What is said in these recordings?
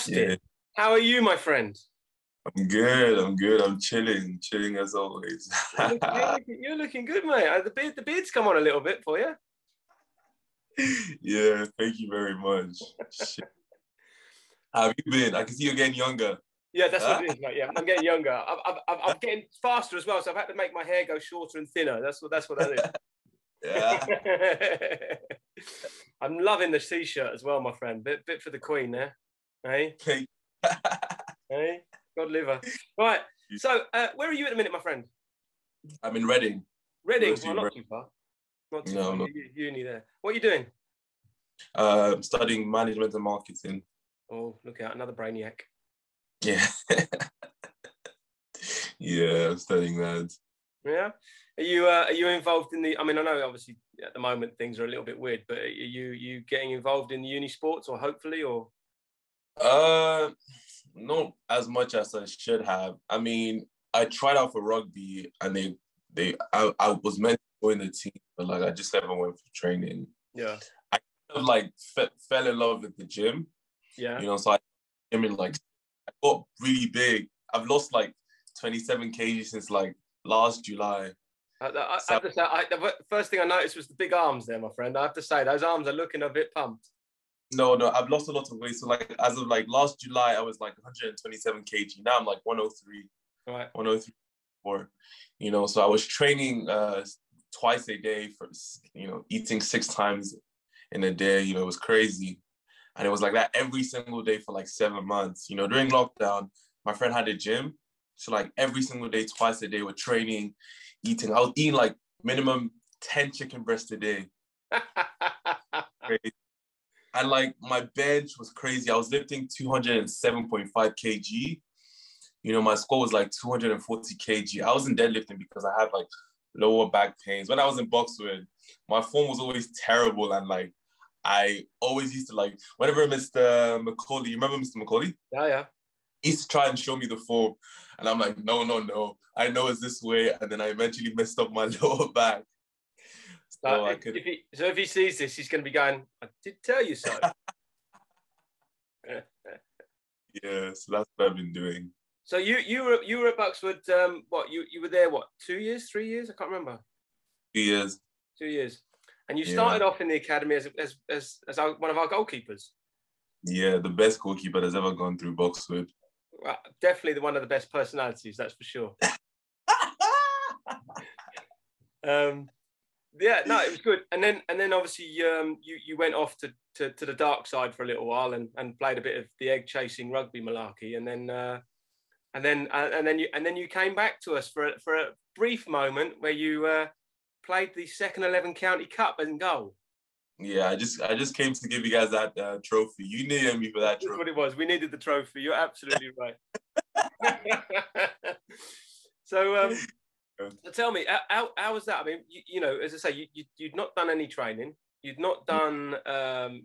Yeah, Austen, how are you, my friend? I'm good. I'm good. I'm chilling as always. You're looking good, mate. The beard's come on a little bit for you. Yeah, thank you very much. Shit. How have you been? I can see you're getting younger. Yeah, that's what Huh? it is, mate. Yeah, I'm getting younger. I'm getting faster as well, so I've had to make my hair go shorter and thinner. That's what that is. Yeah. I'm loving the t-shirt as well, my friend. Bit for the Queen there, hey, Thank hey, God live her. Right. you. So, where are you at the minute, my friend? I'm in Reading. Reading. University Well, of not Reading. too far. Not too No, far. no. Uni there. What are you doing? I'm studying management and marketing. Oh, look out, another brainiac. Yeah. Yeah, I'm studying that. Yeah. Are you involved in the? I mean, I know obviously at the moment things are a little bit weird, but are you getting involved in the uni sports or hopefully or? Uh, not as much as I should have. I mean, I tried out for rugby and I was meant to join the team, but like I just never went for training. Yeah. I kind of like fell in love with the gym, Yeah. so I mean, like I got really big. I've lost like 27 kg since like last July. I So have to say, the first thing I noticed was the big arms there, my friend. I have to say, those arms are looking a bit pumped. no, I've lost a lot of weight. So like as of like last July, I was like 127 kg. Now I'm like 103, Right. 103 or, so I was training twice a day for, eating 6 times in a day. It was crazy. And it was like that every single day for like 7 months. During lockdown, my friend had a gym. So like every single day, twice a day, we're training, eating. I was eating like minimum 10 chicken breasts a day. Crazy. And like my bench was crazy. I was lifting 207.5 kg. My score was like 240 kg. I wasn't deadlifting because I had like lower back pains. When I was in Boxwood, my form was always terrible. And like, I always used to like, whenever Mr. Macaulay, you remember Mr. Macaulay? Yeah, yeah. He used to try and show me the form. And I'm like, no. I know it's this way. And then I eventually messed up my lower back. So if he sees this, he's going to be going, I did tell you so. Yeah, so that's what I've been doing. So you were at Buxwood, what, you were there, what, 2 years, 3 years? I can't remember. 2 years. 2 years. And you started off in the academy as one of our goalkeepers. Yeah, the best goalkeeper that's ever gone through Boxwood. Well, definitely one of the best personalities, that's for sure. Yeah, no, it was good. And then obviously you went off to the dark side for a little while and played a bit of the egg chasing rugby malarkey, and then you came back to us for a brief moment where you played the second 11 county cup in goal. Yeah, I just came to give you guys that trophy. You needed me for that trophy. That's what it was. We needed the trophy. You're absolutely right. So tell me, how was that? I mean, as I say, you'd not done any training. You'd not done.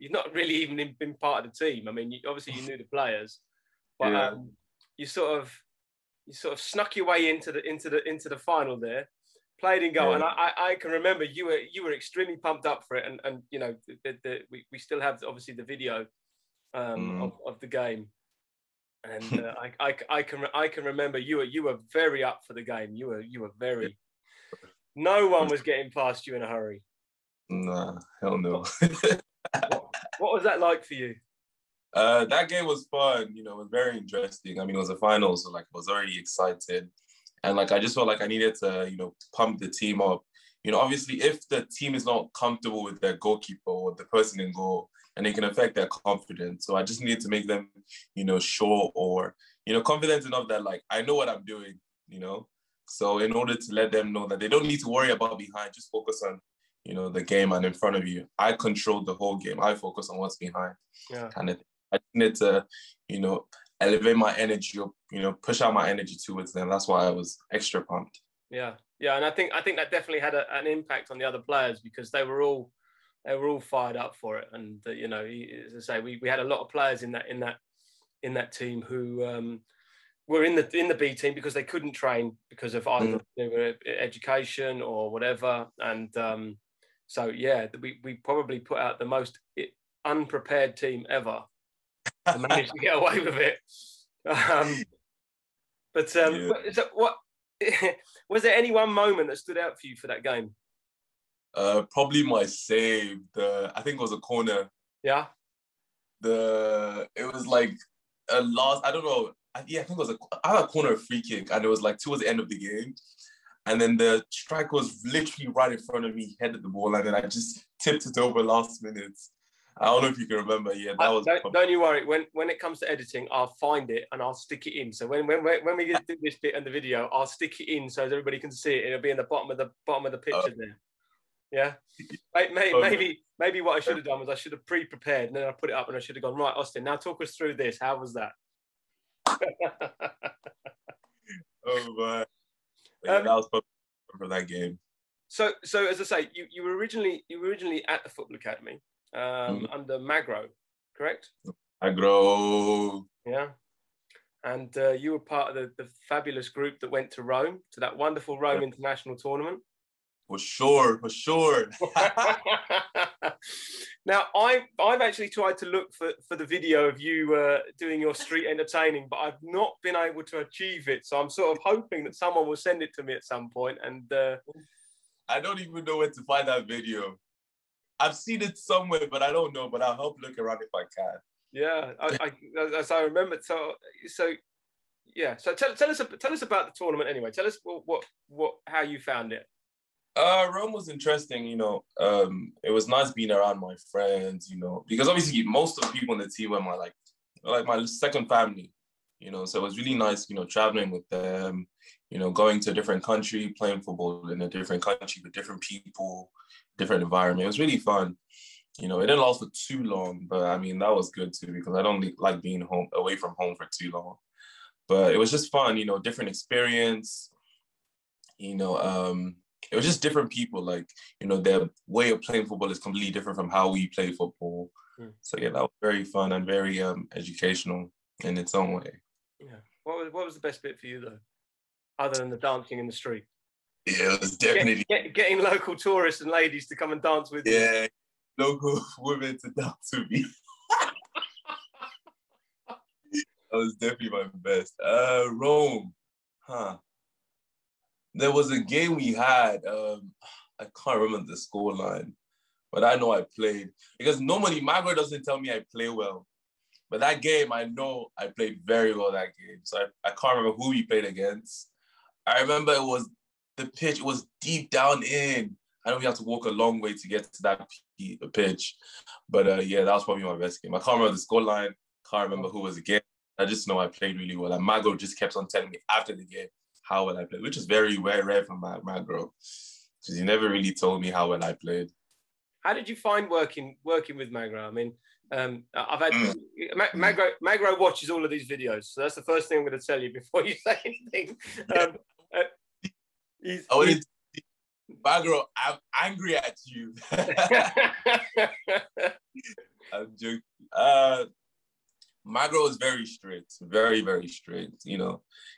You'd not really even been part of the team. I mean, obviously you knew the players, but Yeah. you sort of snuck your way into the final there, played in goal, Yeah. and I can remember you were extremely pumped up for it, and we still have obviously the video of the game. And I can remember you were very up for the game. You were very. No one was getting past you in a hurry. Nah, hell no. What was that like for you? That game was fun. It was very interesting. I mean, it was a final, so like I was already excited, and like I just felt like I needed to, pump the team up. Obviously, if the team is not comfortable with their goalkeeper or the person in goal, and it can affect their confidence. So I just needed to make them, sure or, confident enough that like, I know what I'm doing, So in order to let them know that they don't need to worry about behind, just focus on, the game and in front of you. I control the whole game. I focus on what's behind. Yeah. Kind of thing. I needed to, elevate my energy, push out my energy towards them. That's why I was extra pumped. Yeah. Yeah. And I think that definitely had an impact on the other players because they were all fired up for it. And as I say, we had a lot of players in that team who were in the B team because they couldn't train because of either they were education or whatever. And so yeah, we probably put out the most unprepared team ever. I managed to get away with it. So what was there any one moment that stood out for you for that game? Probably my save. I think it was a corner. Yeah. It was like a last. I don't know. I think it was I had a corner free kick, and it was like towards the end of the game. And then the striker was literally right in front of me, headed the ball, and then I just tipped it over last minute. I don't know if you can remember. Yeah, that was. Don't you worry. When it comes to editing, I'll find it and I'll stick it in. So when we do this bit in the video, I'll stick it in so everybody can see it. It'll be in the bottom of the picture there. Yeah. Maybe what I should have done was I should have pre-prepared and then I put it up and I should have gone, right, Austen, now talk us through this. How was that? Oh man. Yeah, that was for that game. So as I say, you were originally at the football academy under Magro, correct? Magro. Yeah. And you were part of the fabulous group that went to Rome, to that wonderful Rome international tournament. For sure. Now, I've actually tried to look for the video of you doing your street entertaining, but I've not been able to achieve it. So I'm sort of hoping that someone will send it to me at some point. And I don't even know where to find that video. I've seen it somewhere, but I don't know. But I'll help look around if I can. Yeah, as I remember. So yeah. So tell us about the tournament anyway. Tell us how you found it. Rome was interesting, it was nice being around my friends, because obviously most of the people in the team were my second family, so it was really nice, traveling with them, going to a different country, playing football in a different country with different people, different environment. It was really fun. It didn't last for too long, but I mean, that was good too, because I don't like being away from home for too long. But it was just fun, different experience, it was just different people, their way of playing football is completely different from how we play football. So yeah, that was very fun and very educational in its own way. Yeah. What was the best bit for you though, other than the dancing in the street? Yeah, it was definitely getting local tourists and ladies to come and dance with you. Yeah, local women to dance with me. That was definitely my best. Rome, There was a game we had. I can't remember the score line, but I know I played. Because normally Magro doesn't tell me I play well. But that game, I know I played very well that game. So I can't remember who we played against. I remember the pitch was deep down in. I know we had to walk a long way to get to that pitch. But yeah, that was probably my best game. I can't remember the score line. Can't remember who was against. I just know I played really well. And Magro just kept on telling me after the game how well I played, which is very, very rare from Magro, because he never really told me how well I played. How did you find working with Magro? I mean, I've had Magro watches all of these videos, so that's the first thing I'm going to tell you before you say anything. Magro, I'm angry at you. I'm joking. Magro is very strict, very, very strict.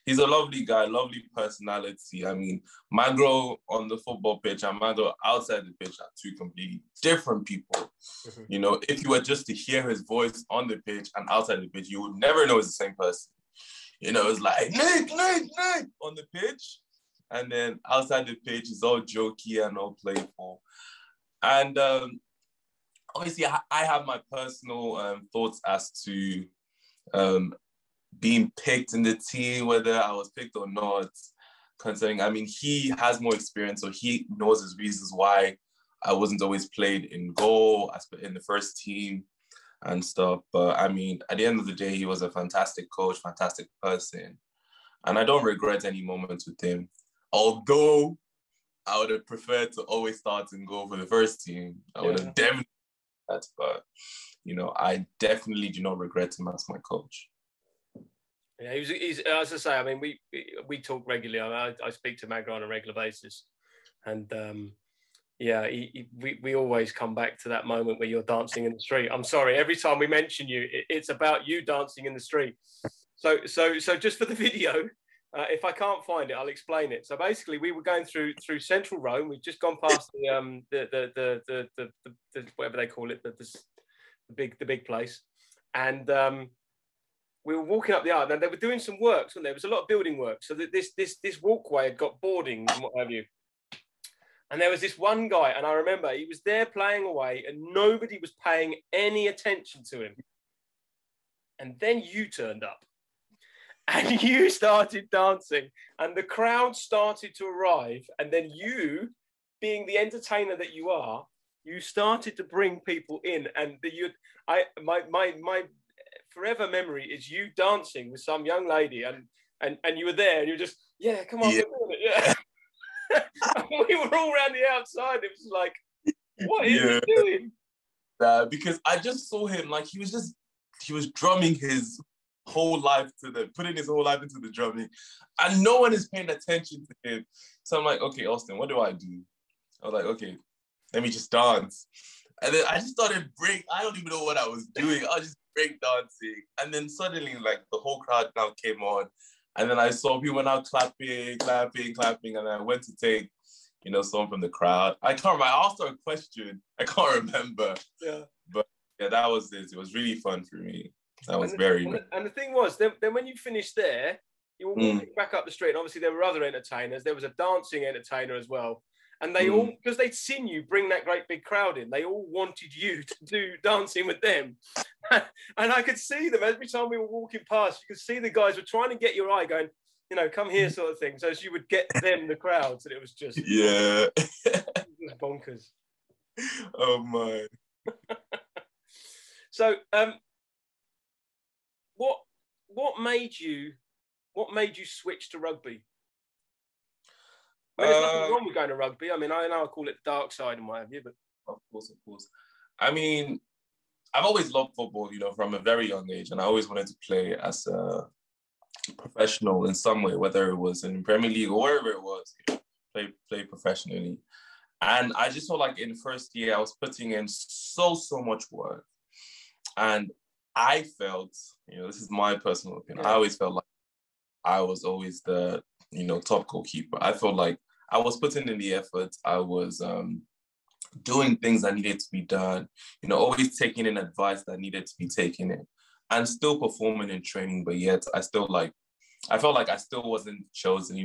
He's a lovely guy, lovely personality. I mean, Magro on the football pitch and Magro outside the pitch are two completely different people. If you were just to hear his voice on the pitch and outside the pitch, you would never know it's the same person. It's like, Nick, on the pitch. And then outside the pitch, it's all jokey and all playful. And obviously, I have my personal thoughts as to being picked in the team, whether I was picked or not. Concerning, I mean, he has more experience, so he knows his reasons why I wasn't always played in goal, as in the first team and stuff. But I mean, at the end of the day, he was a fantastic coach, fantastic person. And I don't regret any moments with him. Although I would have preferred to always start and go for the first team. I would have definitely that, but I definitely do not regret him as my coach. Yeah, he's as I say. I mean, we talk regularly. I speak to Magro on a regular basis, and we always come back to that moment where you're dancing in the street. I'm sorry, every time we mention you, it's about you dancing in the street. So just for the video. If I can't find it, I'll explain it. So basically, we were going through central Rome. We've just gone past the whatever they call it, the big place, and we were walking up the aisle, and they were doing some work, wasn't there? There was a lot of building work, so that this walkway had got boardings and what have you. And there was this one guy, and I remember he was there playing away, and nobody was paying any attention to him. And then you turned up, and you started dancing, and the crowd started to arrive, and then you, being the entertainer that you are, you started to bring people in, and my forever memory is you dancing with some young lady, and you were there, and you were just, yeah, come on, we're doing it, yeah. We were all around the outside. It was like, what is he doing? Because I just saw him, like he was drumming his whole life putting his whole life into the drumming, and no one is paying attention to him. So I'm like, okay, Austen, what do? I was like, okay, let me just dance. And then I just started I don't even know what I was doing. I was just break dancing. And then suddenly, like, the whole crowd now came on. And then I saw people now clapping. And I went to take, someone from the crowd. I can't remember. I asked her a question. I can't remember. Yeah. But yeah, that was it. It was really fun for me. That was And the thing was, then when you finished there, you were walking back up the street. And obviously, there were other entertainers. There was a dancing entertainer as well. And they all, because they'd seen you bring that great big crowd in, they all wanted you to do dancing with them. And I could see them every time we were walking past. You could see the guys were trying to get your eye, going, come here, sort of thing. So as you would get them, the crowds, and it was just it was bonkers. Oh my! So, what made you switch to rugby? I mean, there's nothing wrong with going to rugby. I mean, I know I call it the dark side and what have you, but of course. I mean, I've always loved football, from a very young age, and I always wanted to play as a professional in some way, whether it was in Premier League or wherever it was, play professionally. And I just felt like in the first year I was putting in so much work, and I felt, this is my personal opinion, I always felt like I was always the top goalkeeper. I felt like I was putting in the effort. I was doing things that needed to be done, always taking in advice that needed to be taken in, and still performing in training. But yet I felt like I still wasn't chosen.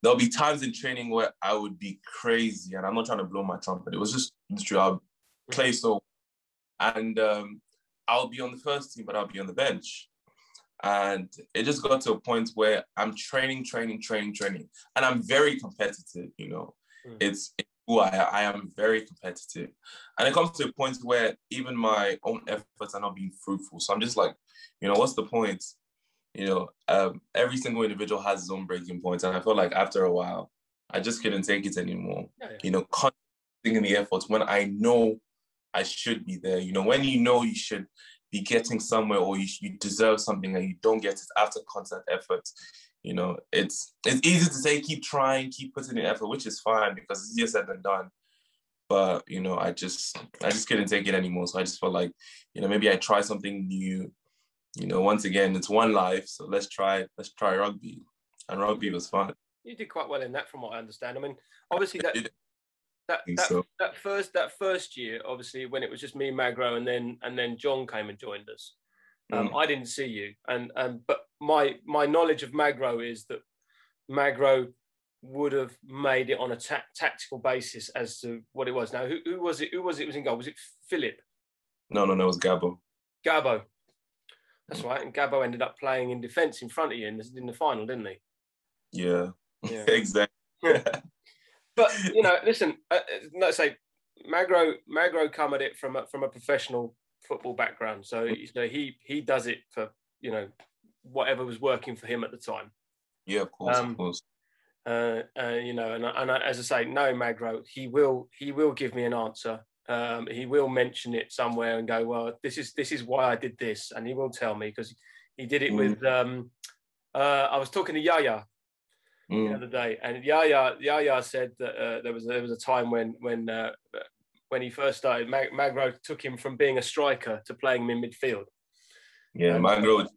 There'll be times in training where I would be crazy, and I'm not trying to blow my trumpet. It was just true. I'll play and I'll be on the first team, but I'll be on the bench. And it just got to a point where I'm training, and I'm very competitive, It's who I am, very competitive. And it comes to a point where even my own efforts are not being fruitful. So I'm just like, what's the point? Every single individual has his own breaking points. And I felt like after a while, I just couldn't take it anymore. Constantly in the efforts when I know I should be there. When you should be getting somewhere, or you deserve something and you don't get it after constant effort. It's easy to say, keep trying, keep putting in effort, which is fine because it's easier said than done. But, I just couldn't take it anymore. So I just felt like, maybe I try something new. Once again, it's one life. So let's try rugby. And rugby was fun. You did quite well in that, from what I understand. I mean, obviously that first year, obviously, when it was just me, Magro, and then John came and joined us. I didn't see you, but my knowledge of Magro is that Magro would have made it on a tactical basis as to what it was. Now, who was it? Who was in goal? Was it Philip? No, it was Gabbo. Gabbo, that's right. And Gabbo ended up playing in defence in front of you in the final, didn't he? Yeah. Exactly. But listen. Let's say Magro come at it from a professional football background, so he does it for whatever was working for him at the time. Yeah, of course. And as I say, no, Magro, he will give me an answer. He will mention it somewhere and go, well, this is why I did this, and he will tell me, because he did it with. I was talking to Yaya the other day, and Yaya said that there was a time when he first started, Magro took him from being a striker to playing him in midfield. Yeah, Magro.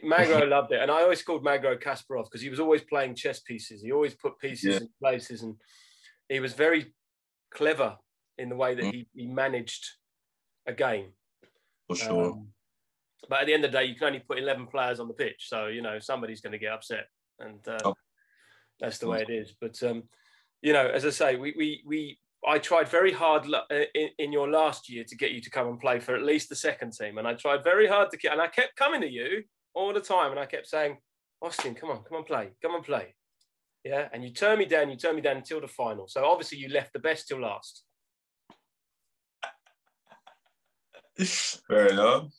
Magro loved it, and I always called Magro Kasparov because he was always playing chess pieces. He always put pieces in places, and he was very clever in the way that he managed a game. For sure. But at the end of the day, you can only put 11 players on the pitch. So, you know, somebody's going to get upset. And that's the way it is. But, you know, as I say, I tried very hard in your last year to get you to come and play for at least the second team. And I tried very hard to get, and I kept coming to you all the time. And I kept saying, Austen, come on, play. Yeah. And you turned me down until the final. So obviously you left the best till last. Fair enough.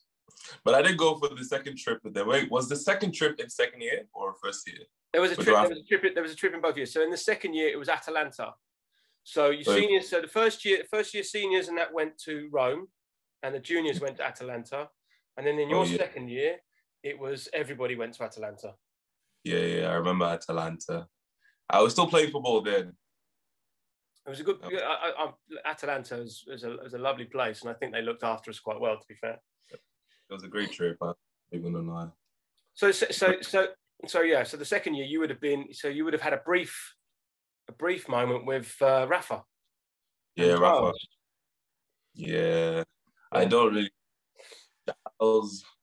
But I did go for the second trip with them. Wait, was the second trip in second year or first year? There was a trip in both years. So in the second year, it was Atalanta. So your seniors, so the first year seniors and that went to Rome, and the juniors went to Atalanta. And then in your second year, it was everybody went to Atalanta. Yeah, I remember Atalanta. I was still playing football then. It was a good. Atalanta is a lovely place, and I think they looked after us quite well. To be fair, it was a great trip. I'm not gonna lie. So yeah. So the second year you would have had a brief moment with Rafa. Yeah, Rafa. Yeah, I don't really.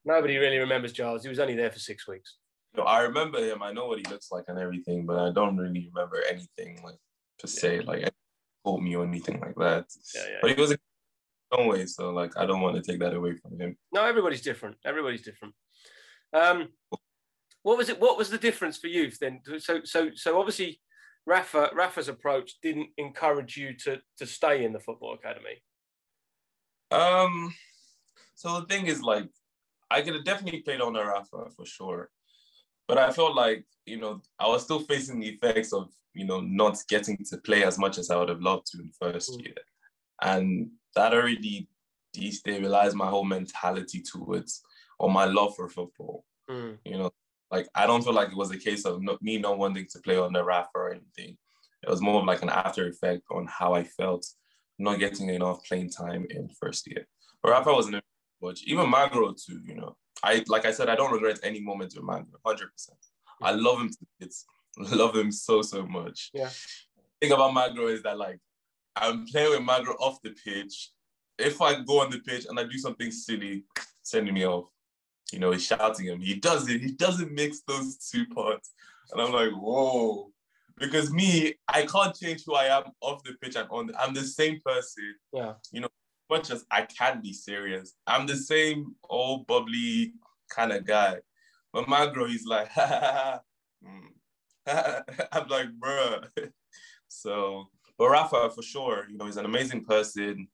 Nobody really remembers Giles. He was only there for 6 weeks. No, I remember him. I know what he looks like and everything, but I don't really remember anything like per se, like told me or anything like that. But he was a own way, so like I don't want to take that away from him. No, everybody's different. What was the difference for you then? So obviously Rafa's approach didn't encourage you to stay in the football academy. So the thing is, like, I could have definitely played under Rafa for sure, but I felt like, you know, I was still facing the effects of, you know, not getting to play as much as I would have loved to in first year, and that already destabilized my whole mentality towards or my love for football. You know, like I don't feel like it was a case of me not wanting to play under Rafa or anything. It was more of like an after effect on how I felt not getting enough playing time in first year. But Rafa wasn't much. Even Magro too, you know. Like I said, I don't regret any moment with Magro, 100%. I love him to bits. Love him so much. Yeah. The thing about Magro is that, like, I'm playing with Magro off the pitch. If I go on the pitch and I do something silly, sending me off. You know, he's shouting at me. He doesn't mix those two parts. And I'm like, whoa. Because me, I can't change who I am off the pitch and on. I'm the same person. Yeah. You know, as much as I can be serious, I'm the same old bubbly kind of guy. But Magro, he's like, ha. I'm like, bruh. So, but Rafa, for sure, you know, he's an amazing person.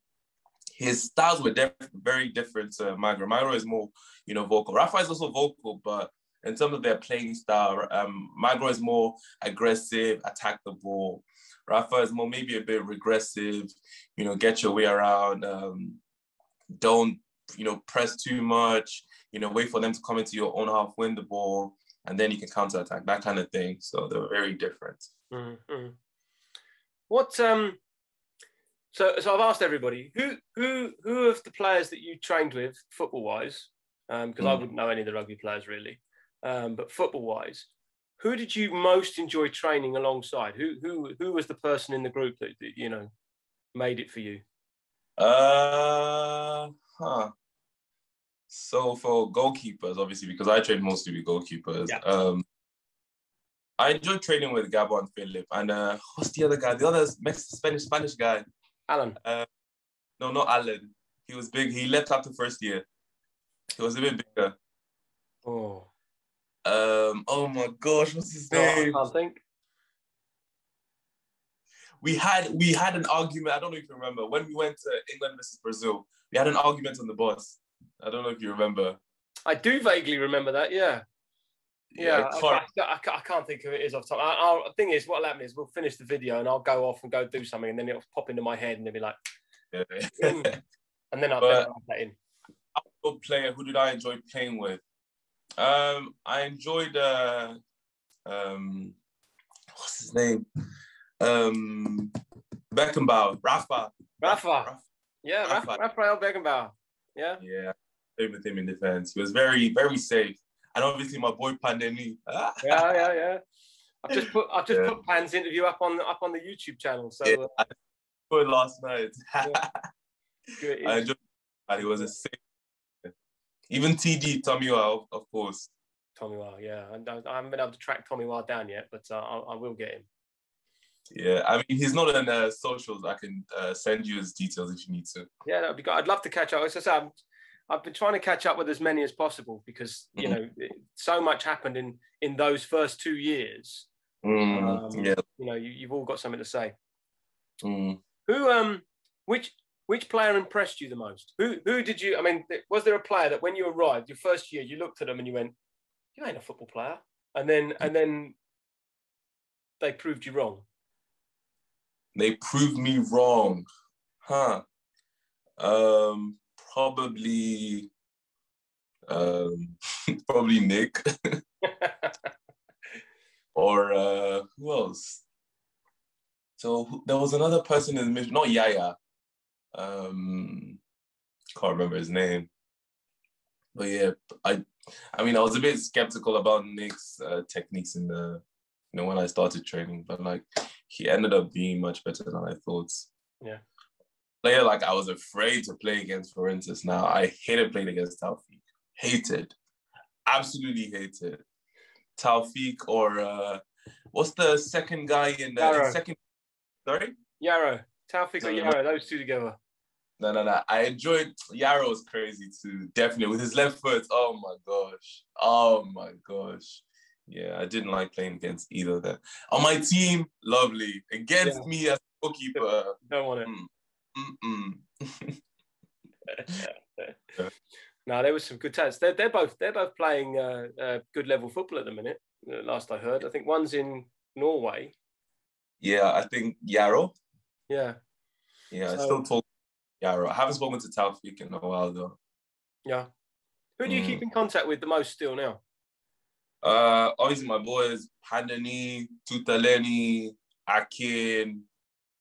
His styles were very different to Magro. Magro is more, you know, vocal. Rafa is also vocal, but in terms of their playing style, Magro is more aggressive, attack the ball. Rafa is more maybe a bit regressive, you know, get your way around. Don't, you know, press too much, you know, wait for them to come into your own half, win the ball, and then you can counter-attack, that kind of thing. So they're very different. Mm-hmm. What, so I've asked everybody, who of the players that you trained with football-wise, because I wouldn't know any of the rugby players really, but football-wise, who did you most enjoy training alongside? Who was the person in the group that you know made it for you? So for goalkeepers, obviously, because I trained mostly with goalkeepers, I enjoyed training with Gabo and Philip. And what's the other guy? The other Spanish guy. Alan. No, not Alan. He was big. He left after first year. He was a bit bigger. Oh. Oh my gosh, what's his name? I can't think. We had an argument. I don't know if you remember when we went to England versus Brazil. We had an argument on the bus. I don't know if you remember. I do vaguely remember that. Yeah. I can't think of it off the top. The thing is, what'll happen is we'll finish the video and I'll go off and go do something, and then it'll pop into my head and they'll be like, and then I'll put that in. Player, who did I enjoy playing with? I enjoyed what's his name? Beckenbauer, Rafa. Yeah, Rafael Beckenbauer. Yeah. Yeah, I played with him in defense. He was very, very safe. And obviously my boy Pandeni. Yeah. I've just put Pan's interview up on the YouTube channel. So I put it last night. Good. I enjoyed it. He was a safe. Even TD, Tomiwa, of course. Tomiwa, yeah. I haven't been able to track Tomiwa down yet, but I will get him. Yeah, I mean, he's not on socials. I can send you his details if you need to. Yeah, that'd be good. I'd love to catch up. As I said, I've been trying to catch up with as many as possible because, you know, so much happened in those first 2 years. Yeah. You know, you've all got something to say. Mm. Which player impressed you the most? Who did you, I mean, was there a player that when you arrived, your first year, you looked at them and you went, you ain't a football player? And then they proved you wrong. They proved me wrong. Huh. Probably probably Nick. Or who else? So there was another person in the midfield, not Yaya. Can't remember his name. But yeah, I mean, I was a bit skeptical about Nick's techniques in the, you know, when I started training, but like he ended up being much better than I thought. Yeah. Player like I was afraid to play against, for instance. Now I hated playing against Taufik. Hated. Absolutely hated. Taufik or what's the second guy in the second? Sorry? Yarrow. Taufik or Yarrow, those two together. No. I enjoyed Yarrow was crazy too, definitely. With his left foot. Oh my gosh. Yeah, I didn't like playing against either of them. On my team, lovely. Against me as a goalkeeper. Don't want it. No, there was some good talents. They're both playing good level football at the minute. Last I heard, I think one's in Norway. Yeah, I think Yarrow. Yeah. Yeah, I still talk Yarrow. I haven't spoken to Taufik in a while though. Yeah. Who do you keep in contact with the most still now? Obviously my boys, Pandani, Tutaleni, Akin,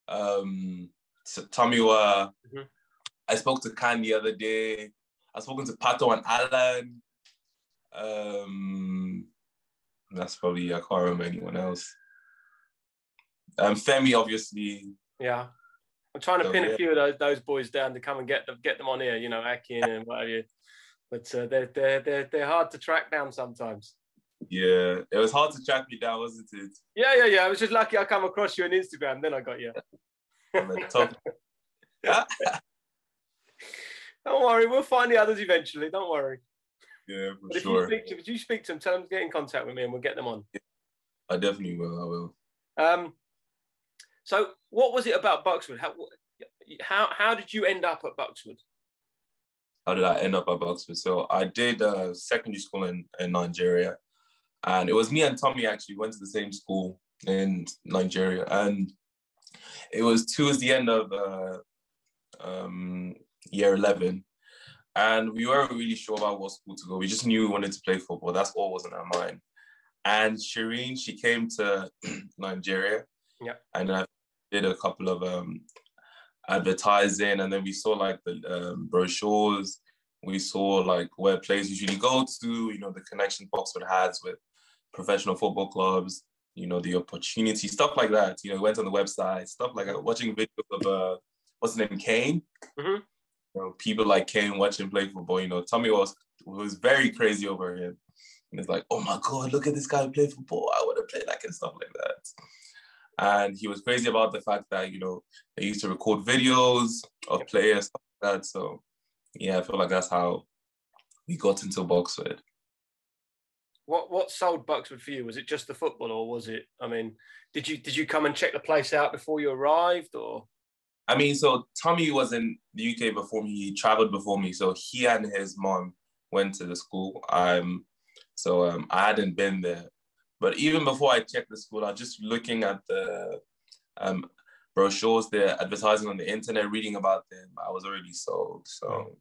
Tomiwa. Mm-hmm. I spoke to Khan the other day. I've spoken to Pato and Alan. That's probably, I can't remember anyone else. Femi, obviously. Yeah. I'm trying to pin a few of those boys down to come and get them on here, you know, Akin and whatever. But they're hard to track down sometimes. Yeah, it was hard to track me down, wasn't it? Yeah. I was just lucky I come across you on Instagram, then I got you. Don't worry, we'll find the others eventually. Don't worry. Yeah, for sure. If you speak to them, tell them to get in contact with me and we'll get them on. Yeah, I definitely will. I will. So what was it about Buxwood? How did you end up at Buxwood? How did I end up at Buxwood? So I did secondary school in Nigeria. And it was me and Tommy actually went to the same school in Nigeria. And it was towards the end of year 11. And we weren't really sure about what school to go. We just knew we wanted to play football. That's all was in our mind. And Shireen, she came to Nigeria. Yeah. And I did a couple of advertising. And then we saw like the brochures. We saw like where players usually go to, you know, the connection Buxwood has with professional football clubs, you know, the opportunity, stuff like that. You know, went on the website, stuff like that, watching videos of, what's his name, Kane? Mm-hmm. You know, people like Kane watching play football, you know, Tommy was very crazy over him. And it's like, oh my God, look at this guy play football. I want to play like and stuff like that. And he was crazy about the fact that, you know, they used to record videos of players, stuff like that. So yeah, I feel like that's how we got into Buxwood. What sold Buxwood for you? Was it just the football, or was it? I mean, did you come and check the place out before you arrived, or? I mean, so Tommy was in the UK before me. He traveled before me, so he and his mom went to the school. So I hadn't been there, but even before I checked the school, I was just looking at the brochures, the advertising on the internet, reading about them. I was already sold. So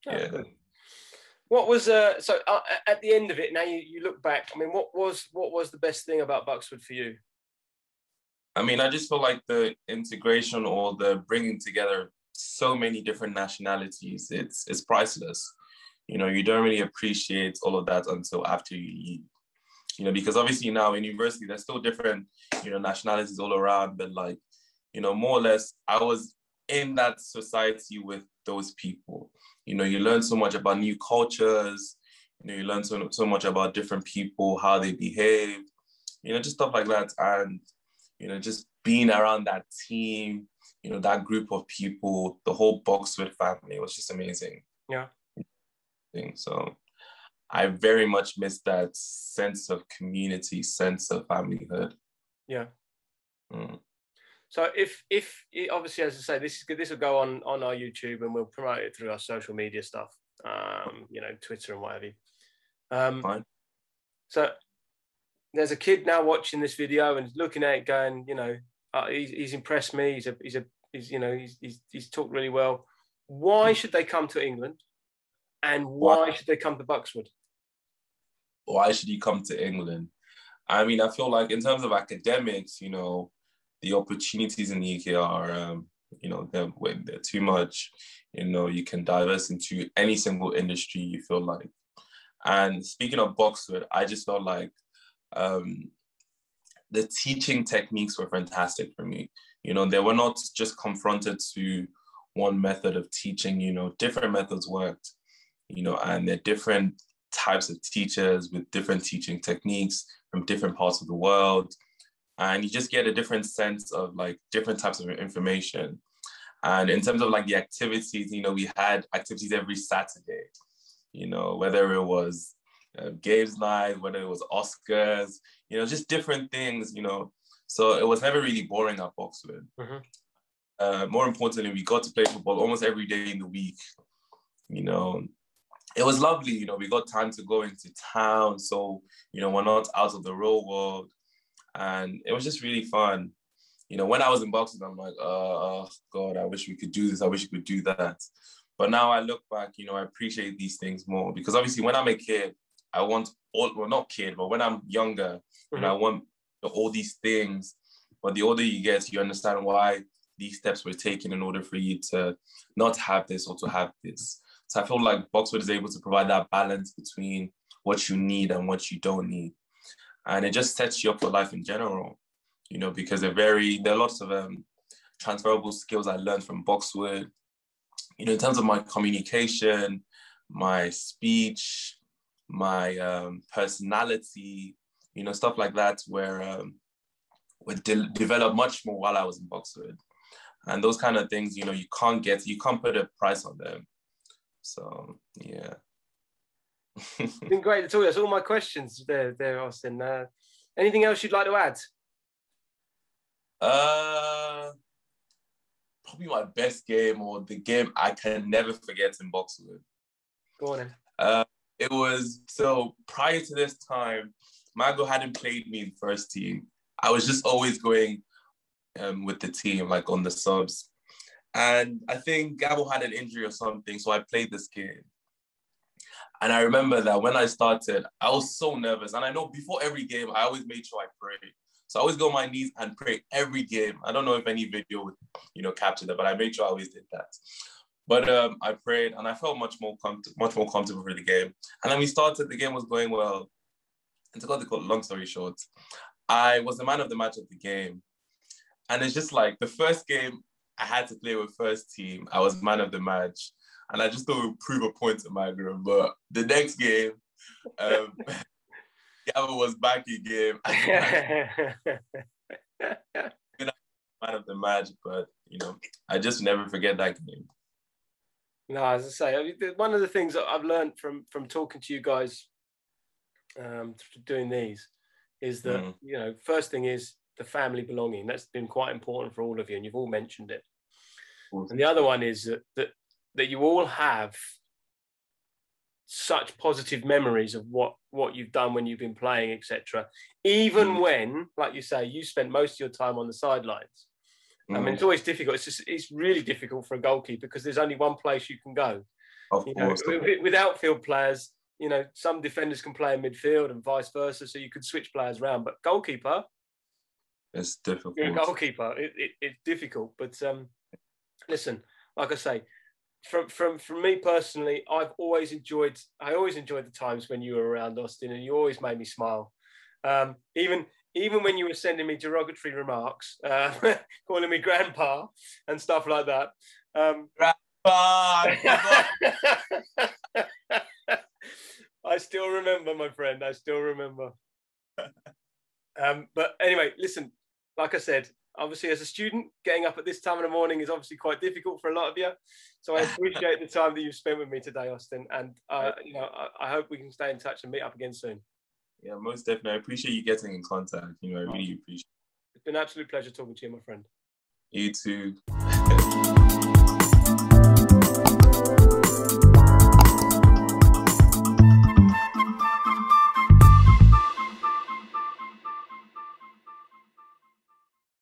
yeah. Good. What was so at the end of it? Now you look back. I mean, what was the best thing about Buxwood for you? I mean, I just feel like the integration or the bringing together so many different nationalities. It's priceless. You know, you don't really appreciate all of that until after you leave. You know, because obviously now in university there's still different, you know, nationalities all around, but like, you know, more or less, I was in that society with those people. You know, you learn so much about new cultures. You know, you learn so much about different people, how they behave, you know, just stuff like that. And, you know, just being around that team, you know, that group of people, the whole Boxwood family was just amazing. Yeah. So I very much miss that sense of community, sense of familyhood. Yeah. So if obviously, as I say, this will go on our YouTube, and we'll promote it through our social media stuff, you know, Twitter and whatever. Fine. So there's a kid now watching this video and looking at it, going, you know, he's impressed me. He's talked really well. Why should they come to England, and why should they come to Buxwood? Why should you come to England? I mean, I feel like in terms of academics, you know, the opportunities in the UK are, you know, they're too much. You know, you can diverse into any single industry you feel like. And speaking of Boxwood, I just felt like the teaching techniques were fantastic for me. You know, they were not just confronted to one method of teaching, you know, different methods worked, you know, and they're different types of teachers with different teaching techniques from different parts of the world. And you just get a different sense of like different types of information. And in terms of like the activities, you know, we had activities every Saturday, you know, whether it was games night, whether it was Oscars, you know, just different things, you know. So it was never really boring at Boxwood. More importantly, we got to play football almost every day in the week, you know. It was lovely, you know, we got time to go into town. So, you know, we're not out of the real world. And it was just really fun. You know, when I was in Boxwood, I'm like, oh, God, I wish we could do this. I wish we could do that. But now I look back, you know, I appreciate these things more because obviously when I'm a kid, I want not kid, but when I'm younger, you know, I want all these things. But the older you get, you understand why these steps were taken in order for you to not have this or to have this. So I feel like Boxwood is able to provide that balance between what you need and what you don't need. And it just sets you up for life in general, you know, because there are lots of transferable skills I learned from Boxwood, you know, in terms of my communication, my speech, my personality, you know, stuff like that, where developed much more while I was in Boxwood. And those kind of things, you know, you can't put a price on them. So, yeah. It's been great to talk. That's all my questions there, Austen. Anything else you'd like to add? Probably my best game, or the game I can never forget in Boxwood. Go on then. It was, so prior to this time, Mago hadn't played me in first team. I was just always going with the team, like on the subs. And I think Gabo had an injury or something, so I played this game. And I remember that when I started, I was so nervous. And I know before every game, I always made sure I prayed. So I always go on my knees and pray every game. I don't know if any video would, you know, capture that, but I made sure I always did that. But I prayed and I felt much more comfortable for the game. And then we started, the game was going well. And to cut the long story short, I was the man of the match of the game. And it's just like the first game I had to play with first team, I was man of the match. And I just thought it would prove a point to my group. But the next game, Gavin was back again. Man of the match, but you know, I just never forget that game. No, as I say, I mean, one of the things that I've learned from talking to you guys, doing these, is that you know, first thing is the family belonging. That's been quite important for all of you, and you've all mentioned it. And the other one is that you all have such positive memories of what you've done when you've been playing, etc. Even when, like you say, you spent most of your time on the sidelines. I mean, it's always difficult. It's really difficult for a goalkeeper because there's only one place you can go. Of course. With outfield players, you know, some defenders can play in midfield and vice versa, so you could switch players around. But goalkeeper, it's difficult. You're a goalkeeper. It's difficult. But listen, like I say, from me personally, I always enjoyed the times when you were around, Austen, and you always made me smile. Even when you were sending me derogatory remarks, calling me grandpa and stuff like that. I I still remember, my friend. I still remember. But anyway, listen, like I said, obviously as a student, getting up at this time in the morning is obviously quite difficult for a lot of you. So I appreciate the time that you've spent with me today, Austen. And, you know, I hope we can stay in touch and meet up again soon. Yeah, most definitely. I appreciate you getting in contact. You know, I really appreciate it. It's been an absolute pleasure talking to you, my friend. You too.